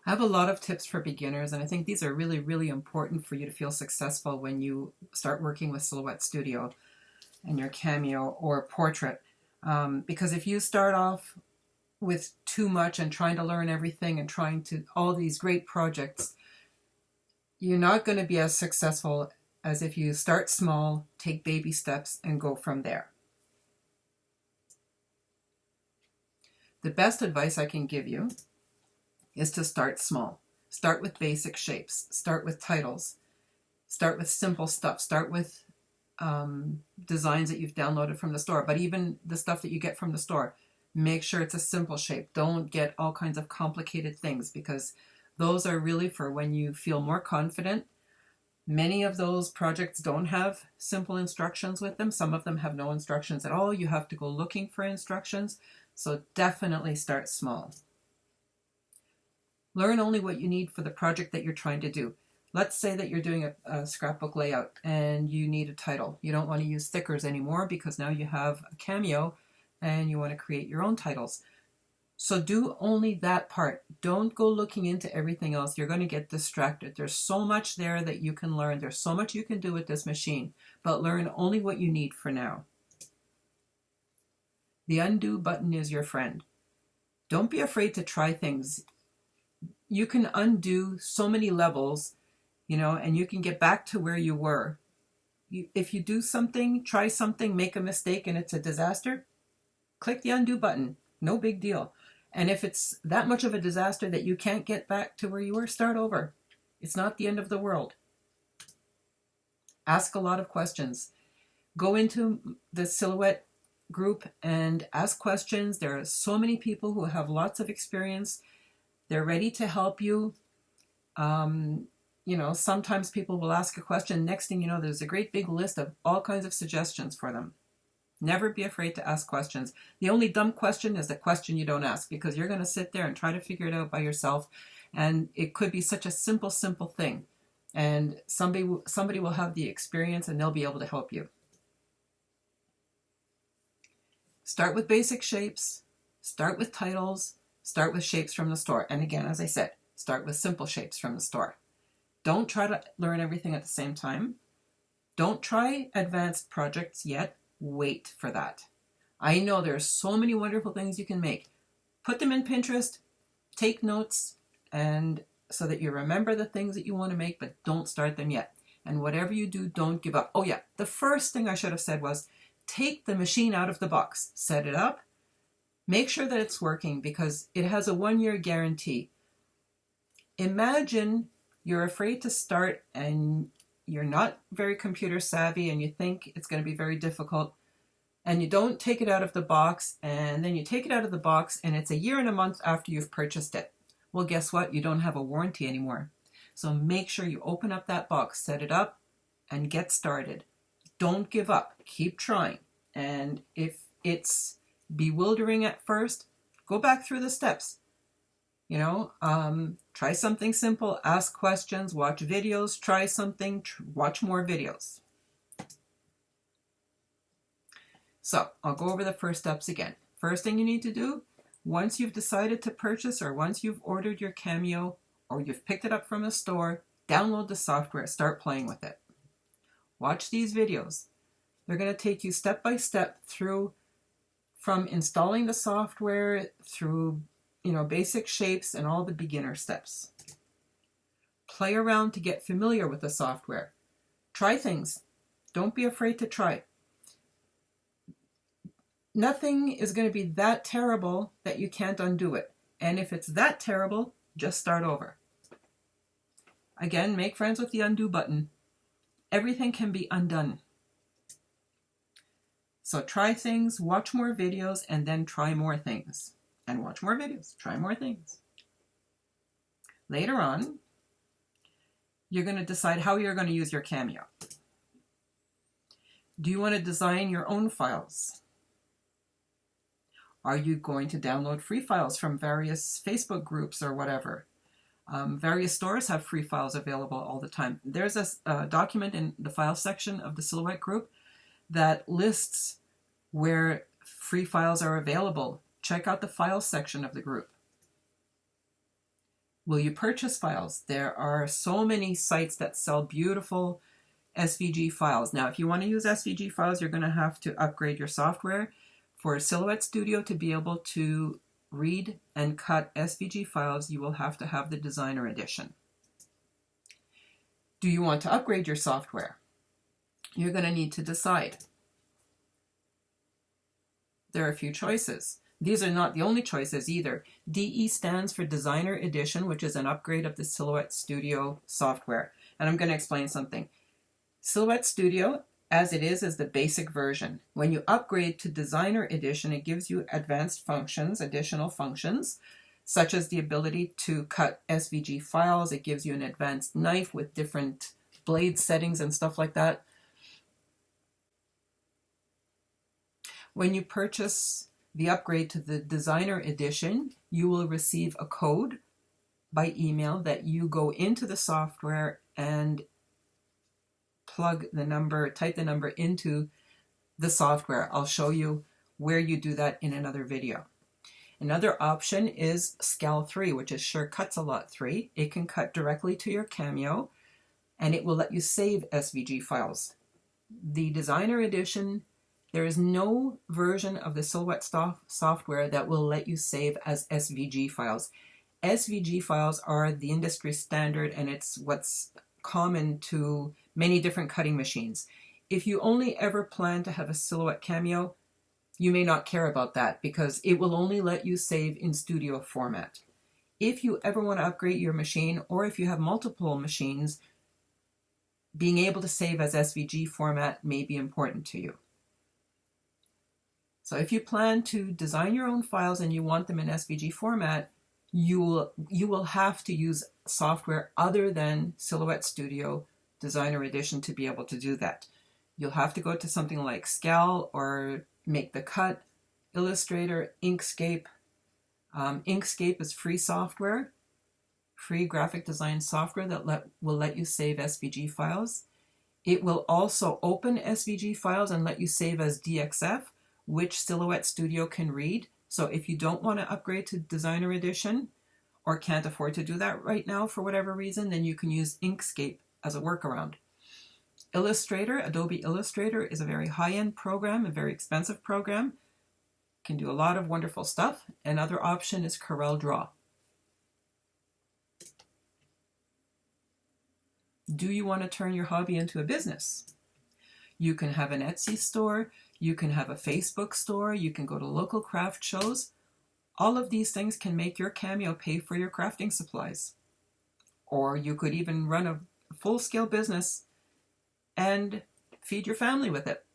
I have a lot of tips for beginners, and I think these are really, really important for you to feel successful when you start working with Silhouette Studio and your Cameo or Portrait. Because if you start off with too much and trying to learn everything and trying to all these great projects, you're not going to be as successful as if you start small, take baby steps, and go from there. The best advice I can give you is to start small. Start with basic shapes. Start with titles. Start with simple stuff. Start with designs that you've downloaded from the store. But even the stuff that you get from the store, make sure it's a simple shape. Don't get all kinds of complicated things, because those are really for when you feel more confident. Many of those projects don't have simple instructions with them. Some of them have no instructions at all. You have to go looking for instructions. So definitely start small. Learn only what you need for the project that you're trying to do. Let's say that you're doing a scrapbook layout and you need a title. You don't want to use stickers anymore because now you have a Cameo and you want to create your own titles. So do only that part. Don't go looking into everything else. You're going to get distracted. There's so much there that you can learn. There's so much you can do with this machine, but learn only what you need for now. The undo button is your friend. Don't be afraid to try things. You can undo so many levels, and you can get back to where you were. If you do something, try something, make a mistake, and it's a disaster, click the undo button. No big deal. And if it's that much of a disaster that you can't get back to where you were, start over. It's not the end of the world. Ask a lot of questions. Go into the Silhouette group and ask questions. There are so many people who have lots of experience. They're ready to help you. Sometimes people will ask a question. Next thing you know, there's a great big list of all kinds of suggestions for them. Never be afraid to ask questions. The only dumb question is the question you don't ask, because you're going to sit there and try to figure it out by yourself. And it could be such a simple thing. And somebody will have the experience and they'll be able to help you. Start with basic shapes. Start with titles. Start with shapes from the store. And again, as I said, start with simple shapes from the store. Don't try to learn everything at the same time. Don't try advanced projects yet. Wait for that. I know there's so many wonderful things you can make. Put them in Pinterest, take notes, and so that you remember the things that you want to make, but don't start them yet. And whatever you do, don't give up. Oh yeah, the first thing I should have said was take the machine out of the box, set it up, make sure that it's working, because it has a 1-year guarantee. Imagine you're afraid to start and you're not very computer savvy and you think it's going to be very difficult, and you don't take it out of the box, and then you take it out of the box and it's a year and a month after you've purchased it. Well, guess what? You don't have a warranty anymore. So make sure you open up that box, set it up, and get started. Don't give up. Keep trying. And if it's bewildering at first, go back through the steps. Try something simple, ask questions, watch videos, try something, watch more videos. So I'll go over the first steps again. First thing you need to do, once you've decided to purchase, or once you've ordered your Cameo or you've picked it up from a store, download the software, start playing with it. Watch these videos. They're going to take you step by step through, from installing the software through basic shapes and all the beginner steps. Play around to get familiar with the software. Try things. Don't be afraid to try. Nothing is going to be that terrible that you can't undo it. And if it's that terrible, just start over. Again, make friends with the undo button. Everything can be undone. So try things, watch more videos, and then try more things. And watch more videos, try more things. Later on, you're going to decide how you're going to use your Cameo. Do you want to design your own files? Are you going to download free files from various Facebook groups or whatever? Various stores have free files available all the time. There's a document in the file section of the Silhouette group that lists where free files are available. Check out the files section of the group. Will you purchase files? There are so many sites that sell beautiful SVG files. Now, if you want to use SVG files, you're going to have to upgrade your software. For Silhouette Studio to be able to read and cut SVG files, you will have to have the Designer Edition. Do you want to upgrade your software? You're going to need to decide. There are a few choices. These are not the only choices either. DE stands for Designer Edition, which is an upgrade of the Silhouette Studio software. And I'm going to explain something. Silhouette Studio, as it is the basic version. When you upgrade to Designer Edition, it gives you advanced functions, additional functions, such as the ability to cut SVG files. It gives you an advanced knife with different blade settings and stuff like that. When you purchase the upgrade to the Designer Edition, you will receive a code by email that you go into the software and type the number into the software. I'll show you where you do that in another video. Another option is Scal 3, which is Sure Cuts a Lot 3. It can cut directly to your Cameo, and it will let you save SVG files. The Designer Edition, there is no version of the Silhouette software that will let you save as SVG files. SVG files are the industry standard, and it's what's common to many different cutting machines. If you only ever plan to have a Silhouette Cameo, you may not care about that because it will only let you save in studio format. If you ever want to upgrade your machine, or if you have multiple machines, being able to save as SVG format may be important to you. So if you plan to design your own files and you want them in SVG format, you will have to use software other than Silhouette Studio Designer Edition to be able to do that. You'll have to go to something like Scal or Make the Cut, Illustrator, Inkscape. Inkscape is free software, free graphic design software that will let you save SVG files. It will also open SVG files and let you save as DXF, which Silhouette Studio can read. So if you don't want to upgrade to Designer Edition or can't afford to do that right now for whatever reason, then you can use Inkscape as a workaround. Illustrator, Adobe Illustrator, is a very high-end program, a very expensive program. Can do a lot of wonderful stuff. Another option is CorelDRAW. Do you want to turn your hobby into a business? You can have an Etsy store, you can have a Facebook store, you can go to local craft shows. All of these things can make your Cameo pay for your crafting supplies. Or you could even run a full-scale business and feed your family with it.